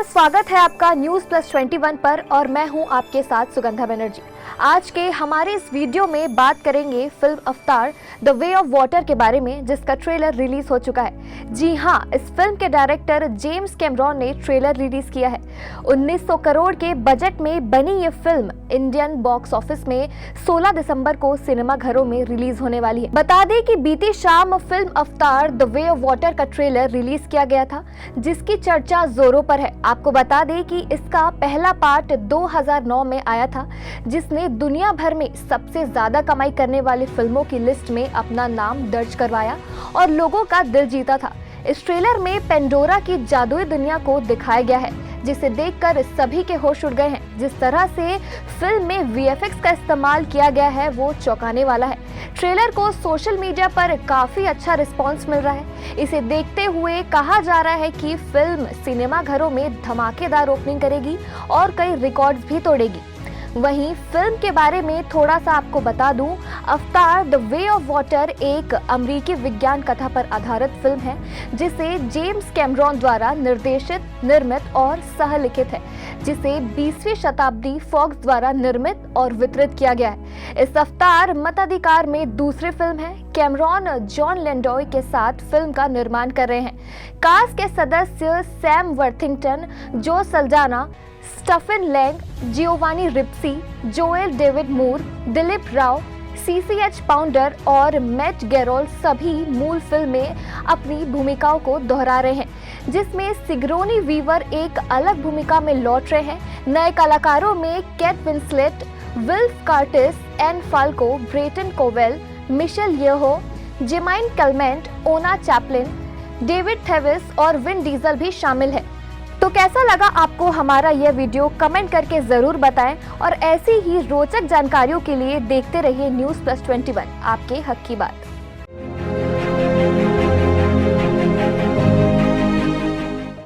नमस्कार, स्वागत है आपका न्यूज़ प्लस 21 पर और मैं हूं आपके साथ सुगंधा बनर्जी। आज के हमारे इस वीडियो में बात करेंगे फिल्म अवतार द वे ऑफ वाटर के बारे में, जिसका ट्रेलर रिलीज हो चुका है। जी हां, इस फिल्म के डायरेक्टर जेम्स कैमरॉन ने ट्रेलर रिलीज किया है। 1900 करोड़ के बजट में बनी ये फिल्म इंडियन बॉक्स ऑफिस में 16 दिसंबर को सिनेमा घरों में रिलीज होने वाली है। बता दें कि बीती शाम फिल्म अवतार द वे ऑफ वाटर का ट्रेलर रिलीज किया गया था, जिसकी चर्चा जोरों पर है। आपको बता दें कि इसका पहला पार्ट 2009 में आया था, जिसने दुनिया भर में सबसे ज्यादा कमाई करने वाली फिल्मों की लिस्ट में अपना नाम दर्ज करवाया और लोगों का दिल जीता था। इस ट्रेलर में पेंडोरा की जादुई दुनिया को दिखाया गया है, जिसे देखकर सभी के होश उड़ गए हैं। जिस तरह से फिल्म में वीएफएक्स का इस्तेमाल किया गया है वो चौंकाने वाला है। ट्रेलर को सोशल मीडिया पर काफी अच्छा रिस्पांस मिल रहा है। इसे देखते हुए कहा जा रहा है कि फिल्म सिनेमा घरों में धमाकेदार ओपनिंग करेगी और कई रिकॉर्ड्स भी तोड़ेगी। वहीं फिल्म के बारे में थोड़ा सा आपको बता दूं, अवतार द वे ऑफ वाटर एक अमेरिकी विज्ञान कथा पर आधारित फिल्म है, जिसे जेम्स कैमरॉन द्वारा निर्देशित, निर्मित और सह-लिखित है, जिसे 20वीं शताब्दी फॉक्स द्वारा निर्मित और वितरित किया गया है। इस अवतार मताधिकार में दूसरी फिल्म है। कैमरॉन जॉन लैंडॉय के साथ फिल्म का निर्माण कर रहे हैं। कास्ट के सदस्य Sam Worthington, Zoe Saldana, Stephen Lang, Giovanni Ribisi, Joel David Moore, Dileep Rao, C C H Pounder और मैट गेरोल सभी मूल फिल्म में अपनी भूमिकाओं को दोहरा रहे हैं, जिसमें सिग्रोनी वीवर एक अलग भूमिका में लौट रहे हैं। नए कलाकारों में Kate Winslet, Cliff Curtis, Edie Falco, Brendan Cowell, Michelle Yeoh, Jemaine Clement, Oona Chaplin, David थेविस और विन डीजल भी शामिल है। तो कैसा लगा आपको हमारा यह वीडियो? कमेंट करके जरूर बताएं और ऐसी ही रोचक जानकारियों के लिए देखते रहिए न्यूज़ प्लस 21, आपके हक की बात।